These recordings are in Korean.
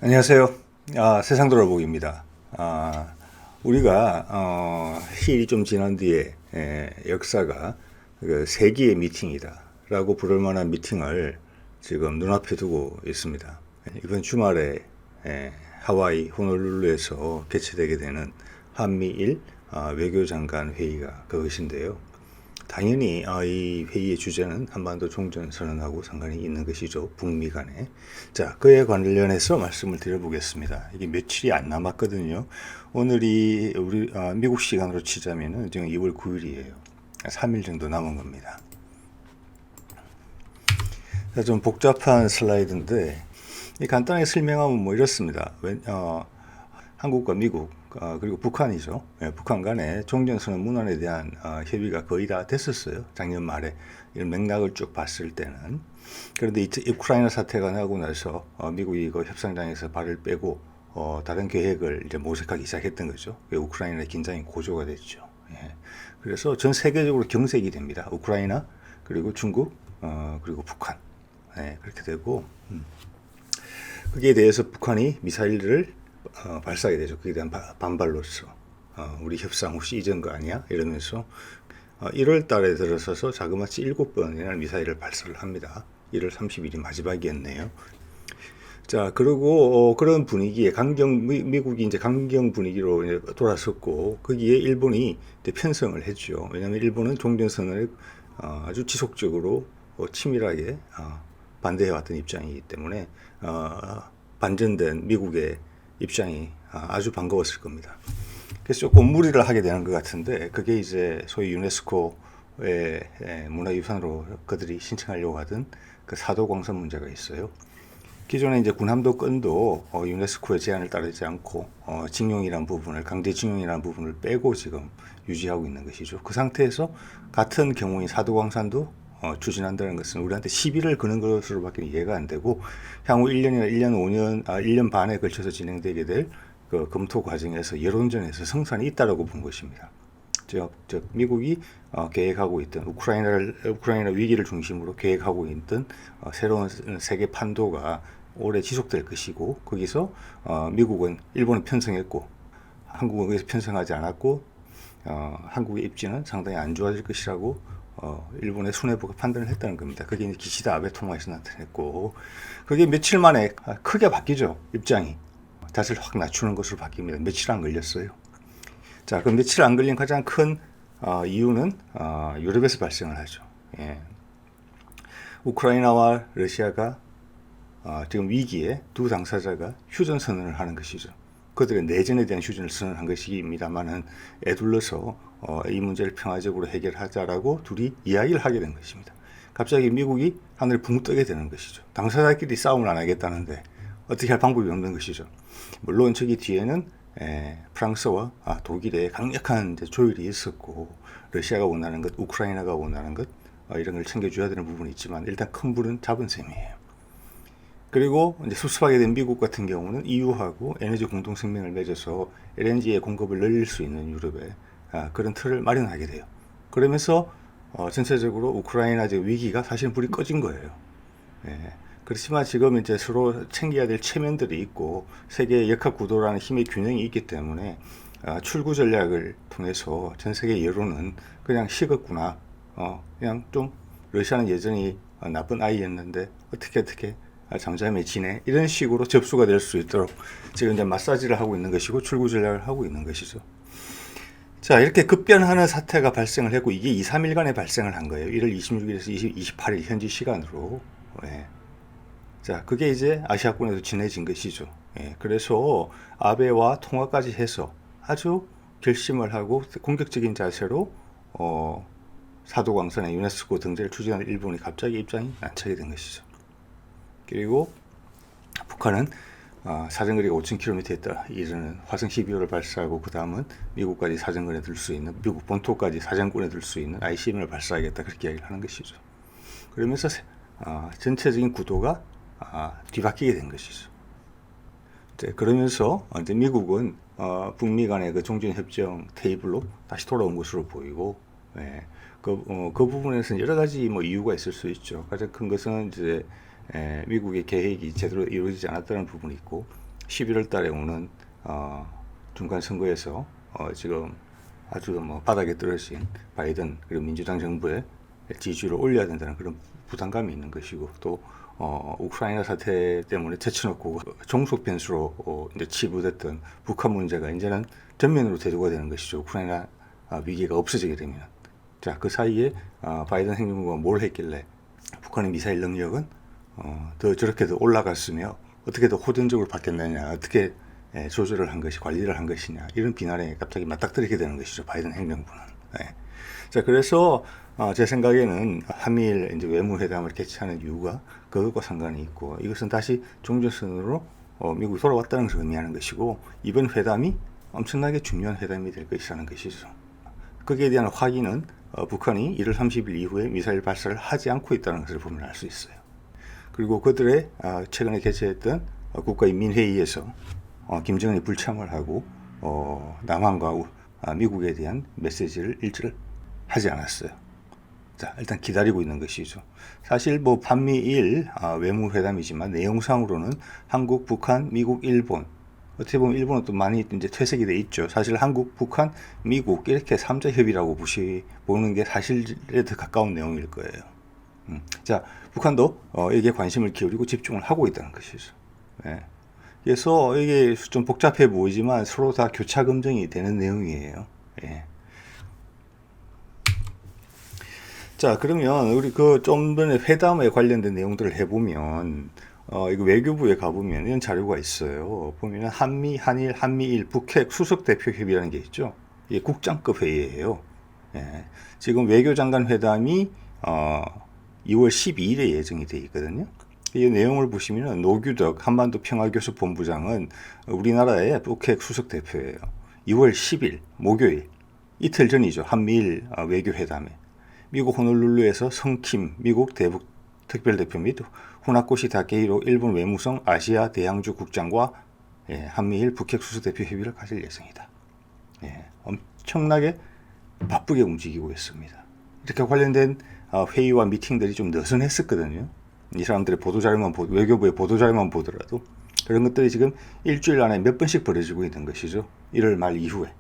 안녕하세요. 세상 돌아보기입니다. 우리가 시일이 좀 지난 뒤에 역사가 그 세기의 미팅이다라고 부를 만한 미팅을 지금 눈앞에 두고 있습니다. 이번 주말에 하와이 호놀룰루에서 개최되게 되는 한미일 외교장관 회의가 그것인데요. 당연히 이 회의의 주제는 한반도 종전선언하고 상관이 있는 것이죠. 북미 간에. 자, 그에 관련해서 말씀을 드려보겠습니다. 이게 며칠이 안 남았거든요. 오늘이 우리 미국 시간으로 치자면은 지금 2월 9일이에요. 3일 정도 남은 겁니다. 자, 좀 복잡한 슬라이드인데 간단하게 설명하면 뭐 이렇습니다. 한국과 미국 그리고 북한이죠. 북한 간에 종전선언 문안에 대한 협의가 거의 다 됐었어요. 작년 말에 이런 맥락을 쭉 봤을 때는. 그런데 우크라이나 사태가 나고 나서 미국이 그 협상장에서 발을 빼고 다른 계획을 이제 모색하기 시작했던 거죠. 우크라이나의 긴장이 고조가 됐죠. 그래서 전 세계적으로 경색이 됩니다. 우크라이나 그리고 중국 그리고 북한 그렇게 되고 거기에 대해서 북한이 미사일을 발사하게 되죠. 그에 대한 반발로서 우리 협상 혹시 잊은 거 아니야? 이러면서 1월 달에 들어서서 자그마치 7번이나 미사일을 발사를 합니다. 1월 30일이 마지막이었네요. 자, 그리고 그런 분위기에 미국이 이제 강경 분위기로 이제 돌아섰고 거기에 일본이 이제 편성을 했죠. 왜냐하면 일본은 종전선언을 아주 지속적으로 치밀하게 반대해왔던 입장이기 때문에 반전된 미국의 입장이 아주 반가웠을 겁니다. 그래서 조금 무리를 하게 되는 것 같은데 그게 이제 소위 유네스코의 문화유산으로 그들이 신청하려고 하던 그 사도광산 문제가 있어요. 기존에 이제 군함도 건도 유네스코의 제안을 따르지 않고 징용이라는 부분을 강제징용이라는 부분을 빼고 지금 유지하고 있는 것이죠. 그 상태에서 같은 경우인 사도광산도 추진한다는 것은 우리한테 시비를 거는 것으로밖에 이해가 안 되고 향후 1년이나 1년 5년, 1년 반에 걸쳐서 진행되게 될 그 검토 과정에서 여론전에서 성산이 있다라고 본 것입니다. 즉 미국이 계획하고 있던 우크라이나 위기를 중심으로 계획하고 있던 새로운 세계 판도가 오래 지속될 것이고 거기서 미국은 일본은 편성했고 한국은 거기서 편성하지 않았고 한국의 입지는 상당히 안 좋아질 것이라고 일본의 수뇌부가 판단을 했다는 겁니다. 그게 이제 기시다 아베 통화에서 나타냈고 그게 며칠 만에 크게 바뀌죠. 입장이 자세를 확 낮추는 것으로 바뀝니다. 며칠 안 걸렸어요. 자, 그 며칠 안 걸린 가장 큰 이유는 유럽에서 발생을 하죠. 우크라이나와 러시아가 지금 위기에 두 당사자가 휴전 선언을 하는 것이죠. 그들의 내전에 대한 휴전을 선언한 것입니다만은 애둘러서 이 문제를 평화적으로 해결하자라고 둘이 이야기를 하게 된 것입니다. 갑자기 미국이 하늘을 붕 뜨게 되는 것이죠. 당사자끼리 싸움을 안 하겠다는데 어떻게 할 방법이 없는 것이죠. 물론 저기 뒤에는 프랑스와 독일의 강력한 조율이 있었고 러시아가 원하는 것, 우크라이나가 원하는 것 이런 걸 챙겨줘야 되는 부분이 있지만 일단 큰 불은 잡은 셈이에요. 그리고 이제 수습하게 된 미국 같은 경우는 EU하고 에너지 공동성명을 맺어서 LNG의 공급을 늘릴 수 있는 유럽에 그런 틀을 마련하게 돼요. 그러면서 전체적으로 우크라이나 위기가 사실은 불이 꺼진 거예요. 그렇지만 지금 이제 서로 챙겨야 될 체면들이 있고 세계의 역학 구도라는 힘의 균형이 있기 때문에 출구 전략을 통해서 전 세계 여론은 그냥 식었구나. 그냥 좀 러시아는 여전히 나쁜 아이였는데 어떻게 잠잠해 지내 이런 식으로 접수가 될 수 있도록 지금 이제 마사지를 하고 있는 것이고 출구 전략을 하고 있는 것이죠. 자, 이렇게 급변하는 사태가 발생을 했고 이게 2, 3일간에 발생을 한 거예요. 1월 26일에서 28일 현지 시간으로. 자, 그게 이제 아시아권에서 진해진 것이죠. 그래서 아베와 통화까지 해서 아주 결심을 하고 공격적인 자세로 사도광산의 유네스코 등재를 추진하는 일본이 갑자기 입장이 난처하게 된 것이죠. 그리고 북한은 사정거리가 5,000km에 이르는 화성 12호를 발사하고 그 다음은 미국까지 사정거리에 들 수 있는 미국 본토까지 사정권에 들 수 있는 ICBM을 발사하겠다 그렇게 이야기를 하는 것이죠. 그러면서 전체적인 구도가 뒤바뀌게 된 것이죠. 그러면서 이제 미국은 북미 간의 그 종전협정 테이블로 다시 돌아온 것으로 보이고 그 부분에서는 여러 가지 뭐 이유가 있을 수 있죠. 가장 큰 것은 이제 미국의 계획이 제대로 이루어지지 않았다는 부분이 있고 11월 달에 오는 중간 선거에서 지금 아주 뭐 바닥에 떨어진 바이든 그리고 민주당 정부의 지지율을 올려야 된다는 그런 부담감이 있는 것이고, 또 우크라이나 사태 때문에 제쳐놓고 종속 변수로 이제 치부됐던 북한 문제가 이제는 전면으로 대두가 되는 것이죠. 우크라이나 위기가 없어지게 되면. 자, 그 사이에 바이든 행정부가 뭘 했길래 북한의 미사일 능력은 더 저렇게 더 올라갔으며 어떻게 더 호전적으로 바뀌었느냐, 어떻게 조절을 한 것이, 관리를 한 것이냐, 이런 비난에 갑자기 맞닥뜨리게 되는 것이죠, 바이든 행정부는. 자, 그래서 제 생각에는 한미일 이제 외무회담을 개최하는 이유가 그것과 상관이 있고, 이것은 다시 종전선언으로 미국이 돌아왔다는 것을 의미하는 것이고, 이번 회담이 엄청나게 중요한 회담이 될 것이라는 것이죠. 거기에 대한 확인은 북한이 1월 30일 이후에 미사일 발사를 하지 않고 있다는 것을 보면 알 수 있어요. 그리고 그들의 최근에 개최했던 국가인민회의에서 김정은이 불참을 하고 남한과 미국에 대한 메시지를 일치를 하지 않았어요. 자, 일단 기다리고 있는 것이죠. 사실 뭐 반미일 외무회담이지만 내용상으로는 한국, 북한, 미국, 일본, 어떻게 보면 일본은 또 많이 이제 퇴색이 돼 있죠. 사실 한국, 북한, 미국 이렇게 3자 협의라고 보는 게 사실에 더 가까운 내용일 거예요. 자, 북한도 이게 관심을 기울이고 집중을 하고 있다는 것이죠. 그래서 이게 좀 복잡해 보이지만 서로 다 교차 검증이 되는 내용이에요. 자, 그러면 우리 그 좀 전에 회담에 관련된 내용들을 해보면 이거 외교부에 가보면 이런 자료가 있어요. 보면 한미, 한일, 한미일, 북핵 수석 대표 협의라는 게 있죠. 이게 국장급 회의예요. 지금 외교장관 회담이 2월 12일에 예정이 되어 있거든요. 이 내용을 보시면 노규덕 한반도 평화교섭 본부장은 우리나라의 북핵 수석 대표예요. 2월 10일 목요일 이틀 전이죠. 한미일 외교회담에 미국 호놀룰루에서 성킴 미국 대북 특별대표 및 후나코시 다케히로 일본 외무성 아시아 대양주 국장과 한미일 북핵 수석 대표 협의를 가질 예정이다. 엄청나게 바쁘게 움직이고 있습니다. 이렇게 관련된 회의와 미팅들이 좀 느슨했었거든요. 이 사람들의 보도자료만 외교부의 보도자료만 보더라도 그런 것들이 지금 일주일 안에 몇 번씩 벌어지고 있는 것이죠. 1월 말 이후에.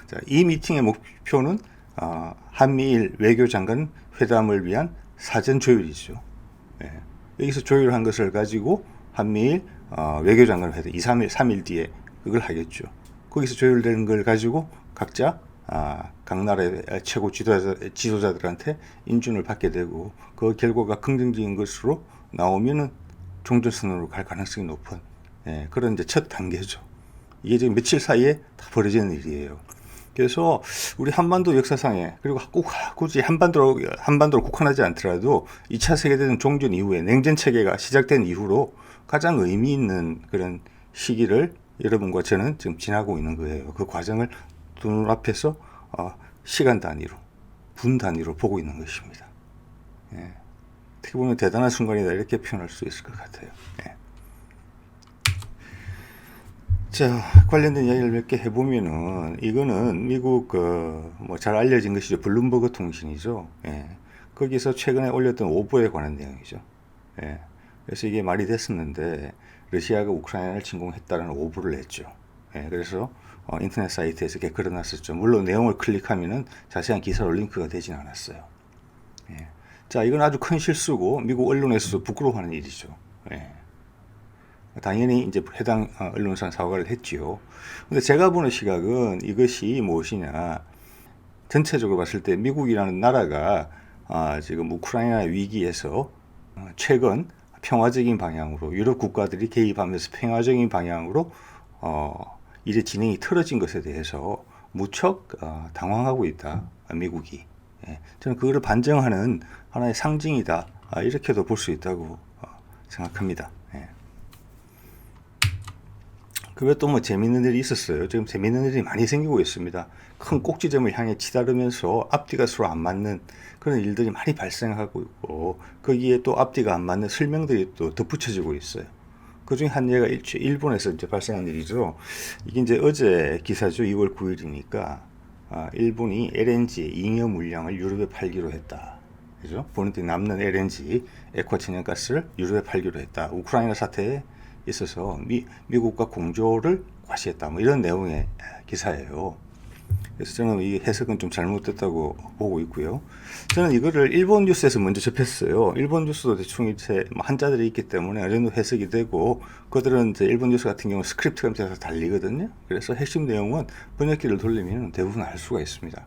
자, 이 미팅의 목표는 한미일 외교장관 회담을 위한 사전 조율이죠. 여기서 조율한 것을 가지고 한미일 외교장관 회담 2, 3일 뒤에 그걸 하겠죠. 거기서 조율된 걸 가지고 각자 각 나라의 최고 지도자들한테 인준을 받게 되고 그 결과가 긍정적인 것으로 나오면은 종전선언으로 갈 가능성이 높은 그런 이제 첫 단계죠. 이게 지금 며칠 사이에 다 벌어지는 일이에요. 그래서 우리 한반도 역사상에 그리고 꼭 굳이 한반도를 국한하지 않더라도 2차 세계대전 종전 이후에 냉전 체계가 시작된 이후로 가장 의미 있는 그런 시기를 여러분과 저는 지금 지나고 있는 거예요. 그 과정을 눈앞에서 시간 단위로, 분 단위로 보고 있는 것입니다. 어떻게 보면 대단한 순간이다 이렇게 표현할 수 있을 것 같아요. 자, 관련된 이야기를 몇 개 해보면은 이거는 미국 뭐 잘 알려진 것이죠. 블룸버그 통신이죠. 거기서 최근에 올렸던 오보에 관한 내용이죠. 그래서 이게 말이 됐었는데 러시아가 우크라이나를 침공했다는 오보를 했죠. 그래서 인터넷 사이트에서 이렇게 걸어놨었죠. 물론 내용을 클릭하면은 자세한 기사로 링크가 되진 않았어요. 자, 이건 아주 큰 실수고 미국 언론에서도 부끄러워하는 일이죠. 당연히 이제 해당 언론사는 사과를 했지요. 근데 제가 보는 시각은 이것이 무엇이냐, 전체적으로 봤을 때 미국이라는 나라가 지금 우크라이나 위기에서 최근 평화적인 방향으로 유럽 국가들이 개입하면서 평화적인 방향으로 이제 진행이 틀어진 것에 대해서 무척 당황하고 있다, 미국이. 저는 그거를 반증하는 하나의 상징이다, 이렇게도 볼 수 있다고 생각합니다. 그 외에 또 뭐 재밌는 일이 있었어요. 지금 재밌는 일이 많이 생기고 있습니다. 큰 꼭지점을 향해 치다르면서 앞뒤가 서로 안 맞는 그런 일들이 많이 발생하고 있고, 거기에 또 앞뒤가 안 맞는 설명들이 또 덧붙여지고 있어요. 그 중에 한 예가 일본에서 이제 발생한 일이죠. 이게 이제 어제 기사죠. 2월 9일이니까 일본이 LNG 잉여 물량을 유럽에 팔기로 했다. 그죠? 본인들이 남는 LNG 액화 천연가스를 유럽에 팔기로 했다. 우크라이나 사태에 있어서 미국과 공조를 과시했다. 뭐 이런 내용의 기사예요. 그래서 저는 이 해석은 좀 잘못됐다고 보고 있고요. 저는 이거를 일본 뉴스에서 먼저 접했어요. 일본 뉴스도 대충 이제 한자들이 있기 때문에 어느 정도 해석이 되고, 그들은 이제 일본 뉴스 같은 경우는 스크립트가 밑에서 달리거든요. 그래서 핵심 내용은 번역기를 돌리면 대부분 알 수가 있습니다.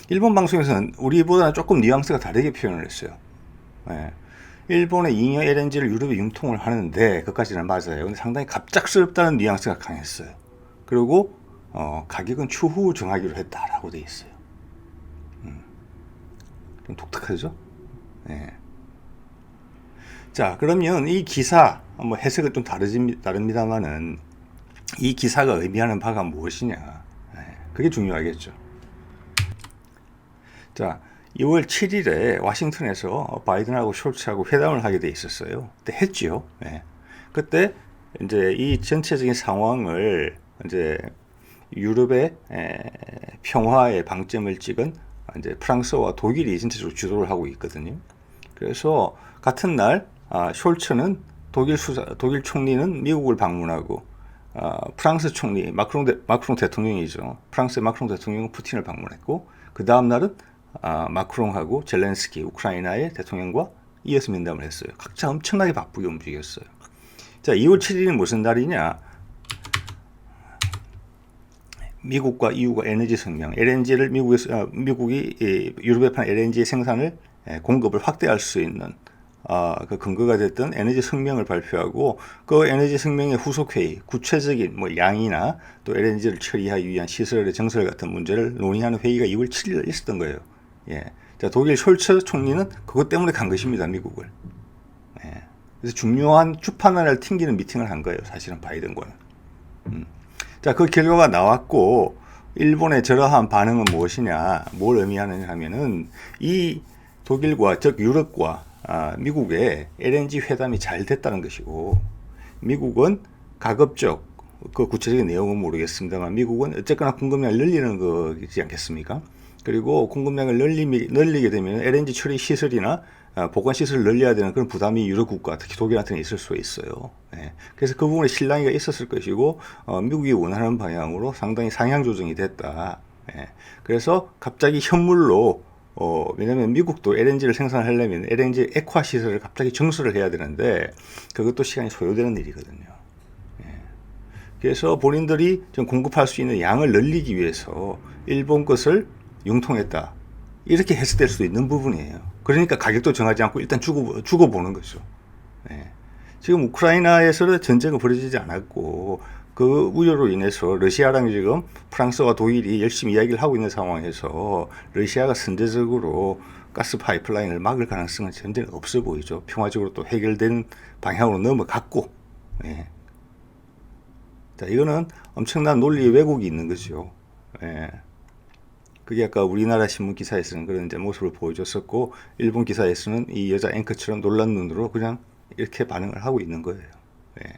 일본 방송에서는 우리보다는 조금 뉘앙스가 다르게 표현을 했어요. 예. 일본의 잉여 LNG를 유럽에 융통을 하는데, 그것까지는 맞아요. 근데 상당히 갑작스럽다는 뉘앙스가 강했어요. 그리고 가격은 추후 정하기로 했다라고 돼 있어요. 좀 독특하죠? 네. 자, 그러면 이 기사, 뭐 해석은 좀 다릅니다만은 이 기사가 의미하는 바가 무엇이냐? 네, 그게 중요하겠죠. 자, 2월 7일에 워싱턴에서 바이든하고 숄츠하고 회담을 하게 돼 있었어요. 그때 했지요. 네. 그때 이제 이 전체적인 상황을 이제 유럽의 평화의 방점을 찍은 이제 프랑스와 독일이 전체적으로 주도를 하고 있거든요. 그래서 같은 날 숄츠는 독일 총리는 미국을 방문하고, 프랑스 총리 마크롱 대통령이죠. 프랑스의 마크롱 대통령은 푸틴을 방문했고, 그 다음 날은 마크롱하고 젤렌스키 우크라이나의 대통령과 이어서 면담을 했어요. 각자 엄청나게 바쁘게 움직였어요. 자, 2월 7일은 무슨 날이냐? 미국과 EU가 에너지 성명, LNG를 미국이 유럽에 파는 LNG 생산을 공급을 확대할 수 있는 그 근거가 됐던 에너지 성명을 발표하고, 그 에너지 성명의 후속 회의, 구체적인 뭐 양이나 또 LNG를 처리하기 위한 시설의 정설 같은 문제를 논의하는 회의가 2월 7일 있었던 거예요. 예. 자, 독일 숄츠 총리는 그것 때문에 간 것입니다, 미국을. 예. 그래서 중요한 주판을 튕기는 미팅을 한 거예요, 사실은 바이든과는. 자, 그 결과가 나왔고, 일본의 저러한 반응은 무엇이냐, 뭘 의미하느냐 하면은, 이 독일과, 즉 유럽과 미국의 LNG 회담이 잘 됐다는 것이고, 미국은 가급적, 그 구체적인 내용은 모르겠습니다만, 미국은 어쨌거나 공급량을 늘리는 거지 않겠습니까? 그리고 공급량을 늘리게 되면 LNG 처리 시설이나 보관 시설을 늘려야 되는 그런 부담이 유럽 국가, 특히 독일한테는 있을 수 있어요. 예. 그래서 그 부분에 실랑이가 있었을 것이고, 미국이 원하는 방향으로 상당히 상향 조정이 됐다. 예. 그래서 갑자기 현물로, 왜냐면 미국도 LNG를 생산하려면 LNG 액화 시설을 갑자기 정수를 해야 되는데, 그것도 시간이 소요되는 일이거든요. 예. 그래서 본인들이 좀 공급할 수 있는 양을 늘리기 위해서 일본 것을 융통했다, 이렇게 해석될 수도 있는 부분이에요. 그러니까 가격도 정하지 않고 일단 주고 보는 거죠. 네. 지금 우크라이나에서는 전쟁은 벌어지지 않았고, 그 우려로 인해서 러시아랑 지금 프랑스와 독일이 열심히 이야기를 하고 있는 상황에서 러시아가 선제적으로 가스 파이프라인을 막을 가능성은 현재는 없어 보이죠. 평화적으로 또 해결된 방향으로 넘어갔고, 네. 자, 이거는 엄청난 논리의 왜곡이 있는 거죠. 네. 그게 아까 우리나라 신문 기사에서는 그런 이제 모습을 보여줬었고, 일본 기사에서는 이 여자 앵커처럼 놀란 눈으로 그냥 이렇게 반응을 하고 있는 거예요. 네.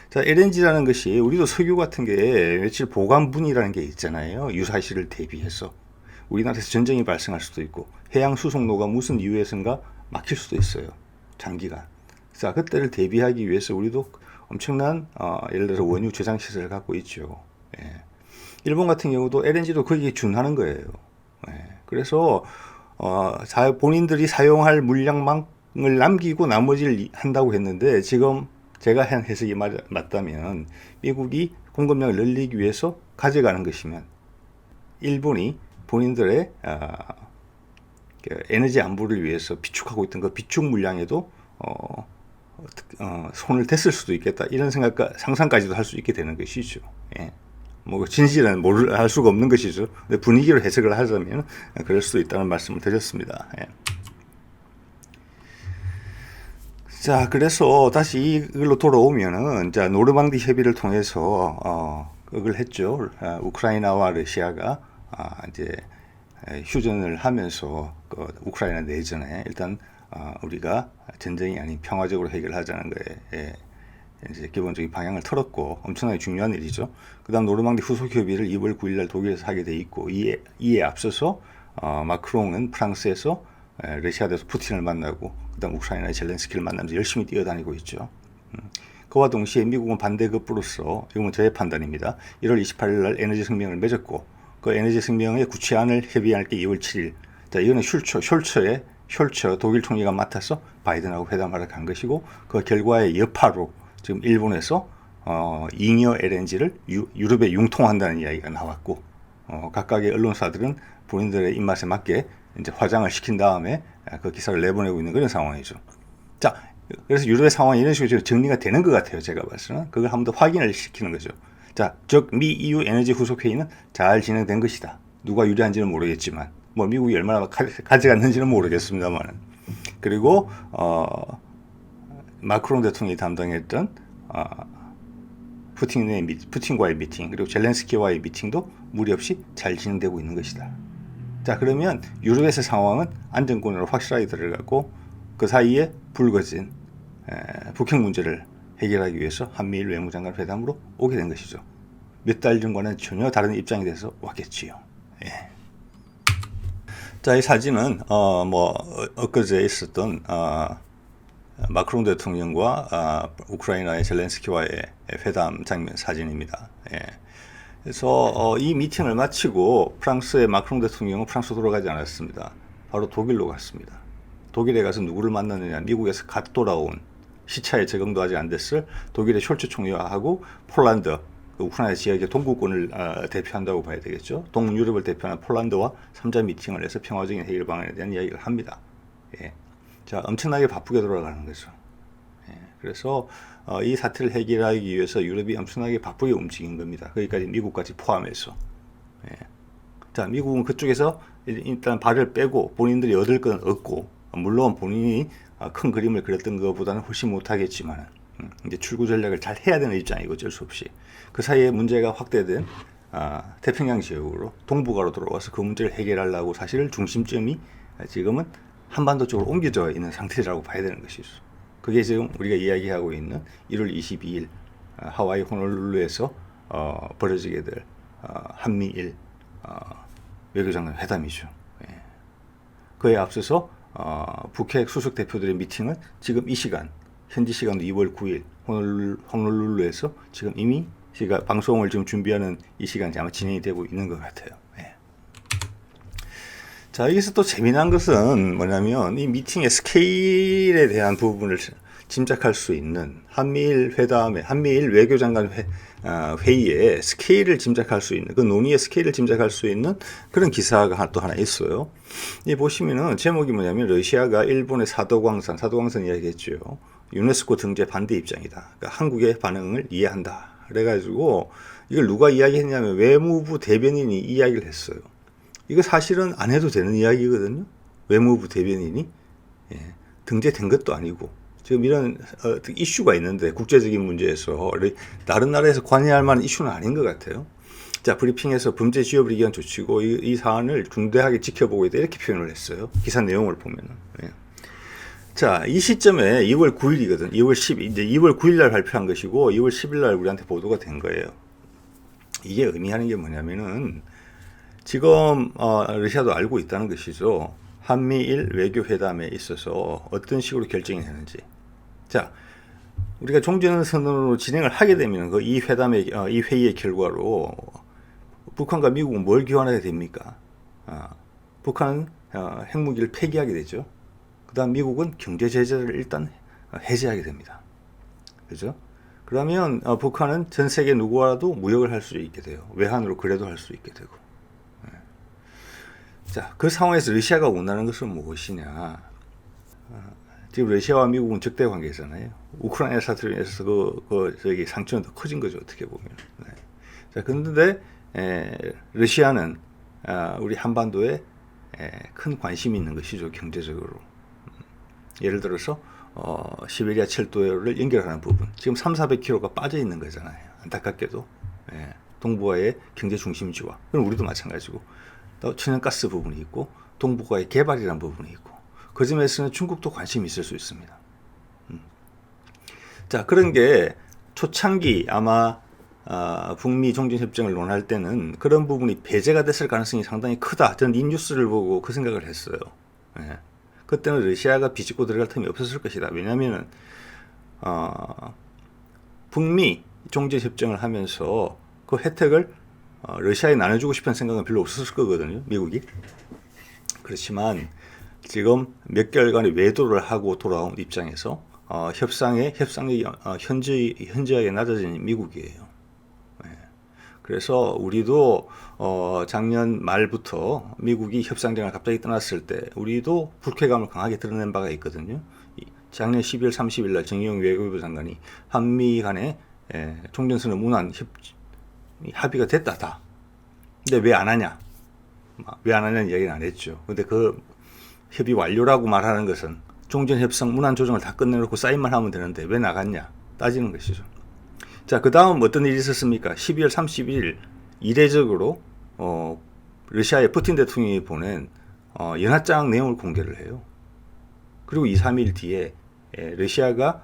자, LNG라는 것이 우리도 석유 같은 게 며칠 보관분이라는 게 있잖아요. 유사시를 대비해서. 우리나라에서 전쟁이 발생할 수도 있고, 해양 수송로가 무슨 이유에선가 막힐 수도 있어요. 장기간. 자, 그때를 대비하기 위해서 우리도 엄청난 예를 들어서 원유 저장 시설을 갖고 있죠. 예. 일본 같은 경우도 LNG도 거기에 준하는 거예요. 예. 그래서 본인들이 사용할 물량만을 남기고 나머지를 한다고 했는데, 지금 제가 한 해석이 맞다면 미국이 공급량을 늘리기 위해서 가져가는 것이면, 일본이 본인들의 에너지 안보를 위해서 비축하고 있던 그 비축 물량에도 손을 댔을 수도 있겠다, 이런 상상까지도 할 수 있게 되는 것이죠. 예. 뭐 진실은 알 수가 없는 것이죠. 근데 분위기로 해석을 하자면 그럴 수도 있다는 말씀을 드렸습니다. 예. 자, 그래서 다시 이걸로 돌아오면은, 자, 노르망디 협의를 통해서 그걸 했죠. 우크라이나와 러시아가 이제 휴전을 하면서 그 우크라이나 내전에 일단 우리가 전쟁이 아닌 평화적으로 해결하자는 거에 이제 기본적인 방향을 틀었고, 엄청나게 중요한 일이죠. 그 다음 노르망디 후속 협의를 2월 9일 날 독일에서 하게 돼 있고, 이에 앞서서 마크롱은 프랑스에서 러시아에서 푸틴을 만나고, 그 다음 우크라이나의 젤렌스키를 만나면서 열심히 뛰어다니고 있죠. 그와 동시에 미국은 반대급부로서, 이건 저의 판단입니다. 1월 28일 날 에너지 성명을 맺었고, 그 에너지 성명의 구체안을 협의할 게 2월 7일. 자, 이거는 숄처 독일 총리가 맡아서 바이든하고 회담하러 간 것이고, 그 결과의 여파로 지금 일본에서 잉여 LNG를 유럽에 융통한다는 이야기가 나왔고, 각각의 언론사들은 본인들의 입맛에 맞게 이제 화장을 시킨 다음에 그 기사를 내보내고 있는 그런 상황이죠. 자, 그래서 유럽의 상황이 이런 식으로 정리가 되는 것 같아요. 제가 봤을 때는 그걸 한 번 더 확인을 시키는 거죠. 자, 즉 미 EU 에너지 후속 회의는 잘 진행된 것이다. 누가 유리한지는 모르겠지만, 뭐 미국이 얼마나 가져갔는지는 모르겠습니다만, 그리고 마크롱 대통령이 담당했던 푸틴과의 미팅, 그리고 젤렌스키와의 미팅도 무리 없이 잘 진행되고 있는 것이다. 자, 그러면 유럽의 상황은 안정권으로 확실하게 들어갔고, 그 사이에 불거진 북핵 문제를 해결하기 위해서 한미일 외무장관 회담으로 오게 된 것이죠. 몇 달 전과는 전혀 다른 입장이 돼서 왔겠지요. 예. 자, 이 사진은 엊그제 있었던 마크롱 대통령과 우크라이나의 젤렌스키와의 회담 장면 사진입니다. 예. 그래서 이 미팅을 마치고 프랑스의 마크롱 대통령은 프랑스 돌아가지 않았습니다. 바로 독일로 갔습니다. 독일에 가서 누구를 만났느냐, 미국에서 갓 돌아온, 시차에 적응도 아직 안 됐을 독일의 숄츠 총리하고 폴란드, 우크라이나 지역의 동구권을 대표한다고 봐야 되겠죠. 동유럽을 대표하는 폴란드와 3자 미팅을 해서 평화적인 해결 방안에 대한 이야기를 합니다. 예. 자, 엄청나게 바쁘게 돌아가는 거죠. 예. 그래서 이 사태를 해결하기 위해서 유럽이 엄청나게 바쁘게 움직인 겁니다. 거기까지 미국까지 포함해서. 예. 자, 미국은 그쪽에서 일단 발을 빼고 본인들이 얻을 건 얻고, 물론 본인이 큰 그림을 그렸던 것보다는 훨씬 못하겠지만 이제 출구 전략을 잘 해야 되는 입장이고 어쩔 수 없이 그 사이에 문제가 확대된 태평양 지역으로 동북아로 들어와서 그 문제를 해결하려고 사실 중심점이 지금은 한반도 쪽으로 옮겨져 있는 상태라고 봐야 되는 것이죠. 그게 지금 우리가 이야기하고 있는 1월 22일 하와이 호놀룰루에서 벌어지게 될 한미일 외교장관 회담이죠. 예. 그에 앞서서 북핵 수석 대표들의 미팅은 지금 이 시간, 현지 시간도 2월 9일 호놀룰루에서 지금 이미 제가 방송을 지금 준비하는 이 시간이 아마 진행이 되고 있는 것 같아요. 예. 자, 여기서 또 재미난 것은 뭐냐면 이 미팅의 스케일에 대한 부분을 짐작할 수 있는 한미일 회담에, 한미일 외교장관 회의의 스케일을 짐작할 수 있는, 그 논의의 스케일을 짐작할 수 있는 그런 기사가 또 하나 있어요. 이 보시면은 제목이 뭐냐면 러시아가 일본의 사도광산 이야기했죠. 유네스코 등재 반대 입장이다. 그러니까 한국의 반응을 이해한다. 그래가지고 이걸 누가 이야기했냐면 외무부 대변인이 이야기를 했어요. 이거 사실은 안 해도 되는 이야기거든요. 외무부 대변인이 등재된 것도 아니고 지금 이런 이슈가 있는데 국제적인 문제에서 다른 나라에서 관여할 만한 이슈는 아닌 것 같아요. 자, 브리핑에서 범죄 지역을 위한 조치고 이 사안을 중대하게 지켜보고 있다 이렇게 표현을 했어요. 기사 내용을 보면은. 예. 자, 이 시점에 2월 9일이거든. 2월 10일 이제 2월 9일 날 발표한 것이고 2월 10일 날 우리한테 보도가 된 거예요. 이게 의미하는 게 뭐냐면은 지금 러시아도 알고 있다는 것이죠. 한미일 외교회담에 있어서 어떤 식으로 결정이 되는지. 자, 우리가 종전선언으로 진행을 하게 되면 이 회담의 이 회의의 결과로 북한과 미국은 뭘 교환하게 됩니까? 북한은 핵무기를 폐기하게 되죠. 그다음 미국은 경제 제재를 일단 해제하게 됩니다. 그죠? 그러면 북한은 전 세계 누구와도 무역을 할 수 있게 돼요. 외환으로 거래도 할 수 있게 되고. 자, 그 상황에서 러시아가 원하는 것은 무엇이냐? 지금 러시아와 미국은 적대 관계잖아요. 우크라이나 사태로 인해서 저기 상처는 더 커진 거죠, 어떻게 보면. 네. 자, 그런데 러시아는 우리 한반도에 큰 관심이 있는 것이죠, 경제적으로. 예를 들어서 시베리아 철도를 연결하는 부분, 지금 300~400km가 빠져 있는 거잖아요. 안타깝게도 동북아의 경제 중심지와, 그럼 우리도 마찬가지고. 또 천연가스 부분이 있고 동북아의 개발이라는 부분이 있고 그 점에서는 중국도 관심이 있을 수 있습니다. 자, 그런 게 초창기 아마 북미 종전협정을 논할 때는 그런 부분이 배제가 됐을 가능성이 상당히 크다. 저는 이 뉴스를 보고 그 생각을 했어요. 예. 그때는 러시아가 비집고 들어갈 틈이 없었을 것이다. 왜냐하면 북미 종전 협정을 하면서 그 혜택을 러시아에 나눠주고 싶은 생각은 별로 없었을 거거든요, 미국이. 그렇지만 지금 몇 개월간의 외도를 하고 돌아온 입장에서 협상력이 현저하게 낮아진 미국이에요. 그래서 우리도 작년 말부터 미국이 협상장을 갑자기 떠났을 때 우리도 불쾌감을 강하게 드러낸 바가 있거든요. 작년 12월 30일 날 정의용 외교부 장관이 한미 간에 종전선언 문안 합의가 됐다 다. 근데 왜 안 하냐? 왜 안 하냐는 이야기는 안 했죠. 근데 그 협의 완료라고 말하는 것은 종전협상 문안 조정을 다 끝내놓고 사인만 하면 되는데 왜 나갔냐? 따지는 것이죠. 자, 그 다음 어떤 일이 있었습니까? 12월 31일 이례적으로 러시아의 푸틴 대통령이 보낸 연합장 내용을 공개를 해요. 그리고 2, 3일 뒤에 러시아가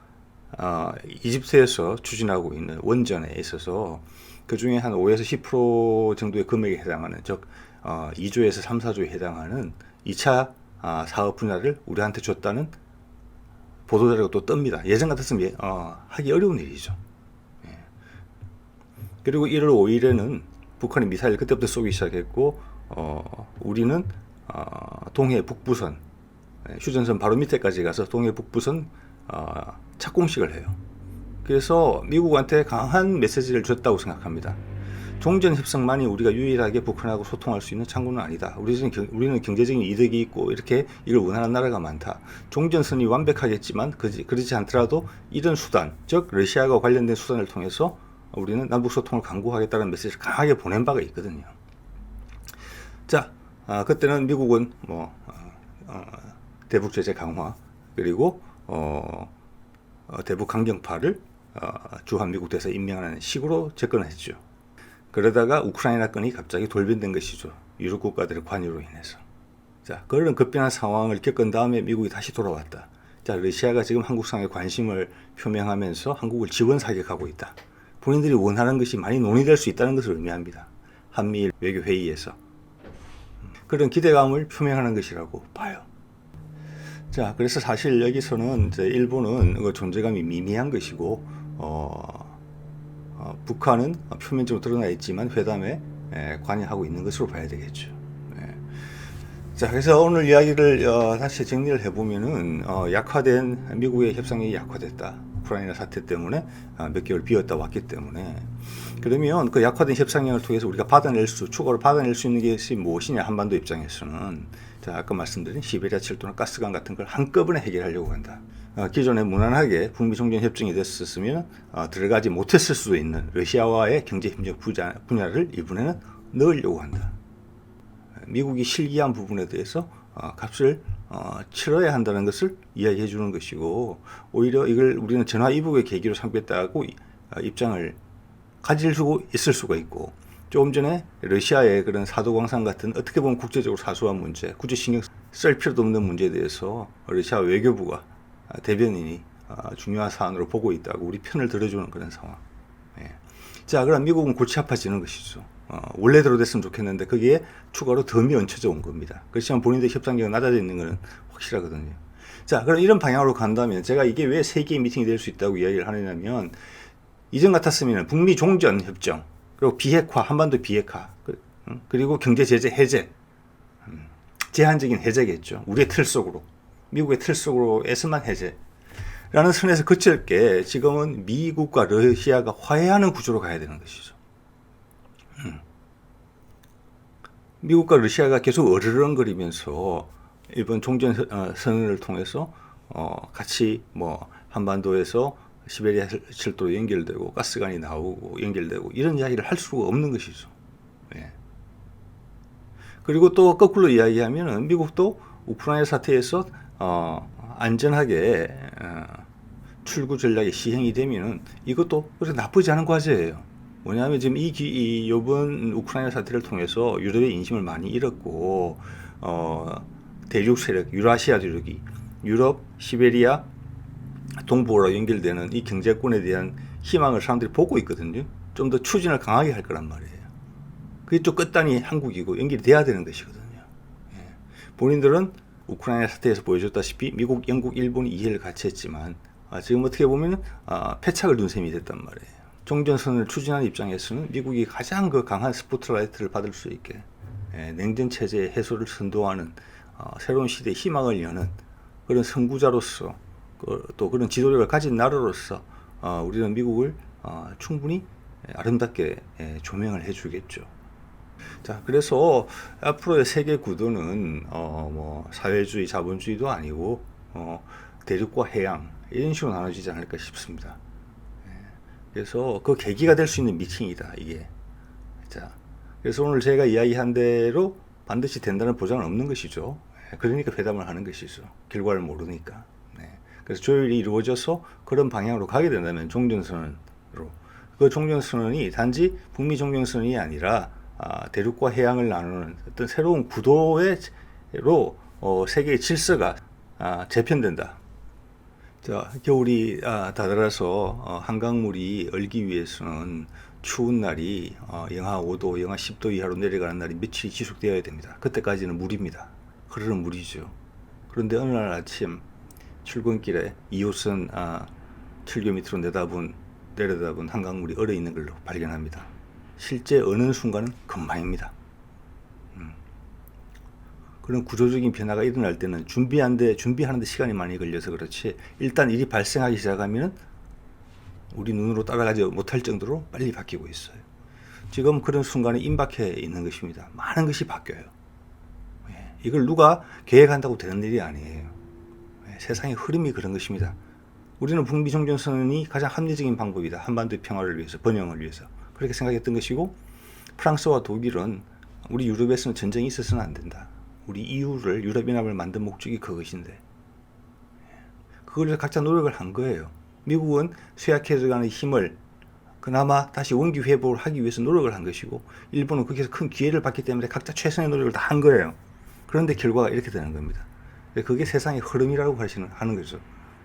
이집트에서 추진하고 있는 원전에 있어서 그 중에 한 5에서 10% 정도의 금액에 해당하는, 즉 2조에서 3, 4조에 해당하는 2차 사업 분야를 우리한테 줬다는 보도자료가 또 뜹니다. 예전 같았으면 하기 어려운 일이죠. 그리고 1월 5일에는 북한이 미사일 그때부터 쏘기 시작했고 우리는 동해 북부선 휴전선 바로 밑에까지 가서 동해 북부선 착공식을 해요. 그래서 미국한테 강한 메시지를 줬다고 생각합니다. 종전 협상만이 우리가 유일하게 북한하고 소통할 수 있는 창구는 아니다. 우리는 경제적인 이득이 있고 이렇게 이걸 원하는 나라가 많다. 종전선이 완벽하겠지만 그렇지 않더라도 이런 수단, 즉 러시아가 관련된 수단을 통해서 우리는 남북 소통을 강구하겠다는 메시지를 강하게 보낸 바가 있거든요. 자, 그때는 미국은 대북 제재 강화 그리고 대북 강경파를 주한미국 대사 임명하는 식으로 접근했죠. 그러다가 우크라이나 건이 갑자기 돌변된 것이죠. 유럽 국가들의 관여로 인해서. 자, 그런 급변한 상황을 겪은 다음에 미국이 다시 돌아왔다. 자, 러시아가 지금 한국 상황에 관심을 표명하면서 한국을 지원 사격하고 있다. 본인들이 원하는 것이 많이 논의될 수 있다는 것을 의미합니다. 한미일 외교회의에서. 그런 기대감을 표명하는 것이라고 봐요. 자, 그래서 사실 여기서는 이제 일본은 그 존재감이 미미한 것이고, 북한은 표면적으로 드러나 있지만 회담에 관여하고 있는 것으로 봐야 되겠죠. 자, 그래서 오늘 이야기를 다시 정리를 해보면은 약화된 미국의 협상력이 약화됐다. 우크라이나 사태 때문에 몇 개월 비었다 왔기 때문에. 그러면 그 약화된 협상력을 통해서 우리가 추가로 받아낼 수 있는 것이 무엇이냐, 한반도 입장에서는. 자, 아까 말씀드린 시베리아 철도나 가스관 같은 걸 한꺼번에 해결하려고 한다. 기존에 무난하게 북미 종전 협정이 됐었으면 들어가지 못했을 수도 있는 러시아와의 경제 협력 분야를 이번에는 넣으려고 한다. 미국이 실기한 부분에 대해서 값을 치러야 한다는 것을 이야기해 주는 것이고, 오히려 이걸 우리는 전화위복의 계기로 삼겠다고 입장을 가질 수 있을 수가 있고, 조금 전에 러시아의 그런 사도광산 같은 어떻게 보면 국제적으로 사소한 문제, 굳이 신경 쓸 필요도 없는 문제에 대해서 러시아 외교부가 대변인이 중요한 사안으로 보고 있다고 우리 편을 들어주는 그런 상황. 자, 그럼 미국은 골치 아파지는 것이죠. 원래대로 됐으면 좋겠는데 거기에 추가로 덤이 얹혀져 온 겁니다. 그렇지만 본인들 협상력이 낮아져 있는 것은 확실하거든요. 자, 그럼 이런 방향으로 간다면 제가 이게 왜 세계의 미팅이 될 수 있다고 이야기를 하느냐면, 이전 같았으면 북미 종전 협정, 그리고 비핵화, 한반도 비핵화, 그리고 경제 제재 해제, 제한적인 해제겠죠. 우리의 틀 속으로, 미국의 틀 속으로에서만 해제라는 선에서 그칠 게 지금은 미국과 러시아가 화해하는 구조로 가야 되는 것이죠. 미국과 러시아가 계속 어르렁거리면서 이번 종전 선언을 통해서 같이 한반도에서 시베리아 철도로 연결되고 가스관이 나오고 연결되고 이런 이야기를 할 수가 없는 것이죠. 그리고 또 거꾸로 이야기하면은 미국도 우크라이나 사태에서 안전하게 출구 전략이 시행이 되면은 이것도 그렇게 나쁘지 않은 과제예요. 뭐냐면 지금 이번 우크라이나 사태를 통해서 유럽의 인심을 많이 잃었고, 대륙 세력, 유라시아 대륙이 유럽, 시베리아, 동북으로 연결되는 이 경제권에 대한 희망을 사람들이 보고 있거든요. 좀 더 추진을 강하게 할 거란 말이에요. 그게 또 끝단이 한국이고 연결이 돼야 되는 것이거든요. 본인들은 우크라이나 사태에서 보여줬다시피 미국, 영국, 일본이 이해를 같이 했지만 지금 어떻게 보면 패착을 둔 셈이 됐단 말이에요. 종전선언을 추진하는 입장에서는 미국이 가장 그 강한 스포트라이트를 받을 수 있게 냉전 체제의 해소를 선도하는 새로운 시대의 희망을 여는 그런 선구자로서 또 그런 지도력을 가진 나라로서 우리는 미국을 충분히 아름답게 조명을 해주겠죠. 자, 그래서 앞으로의 세계 구도는 뭐 사회주의, 자본주의도 아니고 대륙과 해양 이런 식으로 나눠지지 않을까 싶습니다. 그래서 그 계기가 될 수 있는 미팅이다 이게. 자, 그래서 오늘 제가 이야기한 대로 반드시 된다는 보장은 없는 것이죠. 그러니까 회담을 하는 것이죠. 결과를 모르니까. 그래서 조율이 이루어져서 그런 방향으로 가게 된다면 종전선언으로 그 종전선언이 단지 북미 종전선언이 아니라 대륙과 해양을 나누는 어떤 새로운 구도로 세계의 질서가 재편된다. 자, 겨울이 다다라서 한강물이 얼기 위해서는 추운 날이 영하 5도, 영하 10도 이하로 내려가는 날이 며칠이 지속되어야 됩니다. 그때까지는 물입니다. 흐르는 물이죠. 그런데 어느 날 아침 출근길에 2호선 7km로 내려다본 한강물이 얼어 있는 걸로 발견합니다. 실제 어느 순간은 금방입니다. 그런 구조적인 변화가 일어날 때는 준비하는데 시간이 많이 걸려서 그렇지 일단 일이 발생하기 시작하면 우리 눈으로 따라가지 못할 정도로 빨리 바뀌고 있어요. 지금 그런 순간에 임박해 있는 것입니다. 많은 것이 바뀌어요. 이걸 누가 계획한다고 되는 일이 아니에요. 세상의 흐름이 그런 것입니다. 우리는 북미 종전선언이 가장 합리적인 방법이다. 한반도의 평화를 위해서, 번영을 위해서. 그렇게 생각했던 것이고 프랑스와 독일은 우리 유럽에서는 전쟁이 있어서는 안 된다. 우리 EU를 유럽연합을 만든 목적이 그것인데 그걸 위해서 각자 노력을 한 거예요. 미국은 쇠약해져가는 힘을 그나마 다시 원기 회복을 하기 위해서 노력을 한 것이고 일본은 거기서 큰 기회를 받기 때문에 각자 최선의 노력을 다 한 거예요. 그런데 결과가 이렇게 되는 겁니다. 그게 세상의 흐름이라고 하는 거죠.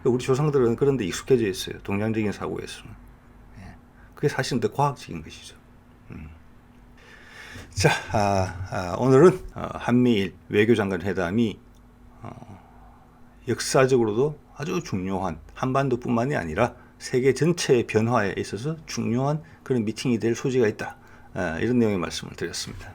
우리 조상들은 그런 데 익숙해져 있어요. 동양적인 사고에서는. 그게 사실은 더 과학적인 것이죠. 자, 오늘은 한미일 외교장관 회담이 역사적으로도 아주 중요한 한반도뿐만이 아니라 세계 전체의 변화에 있어서 중요한 그런 미팅이 될 소지가 있다. 이런 내용의 말씀을 드렸습니다.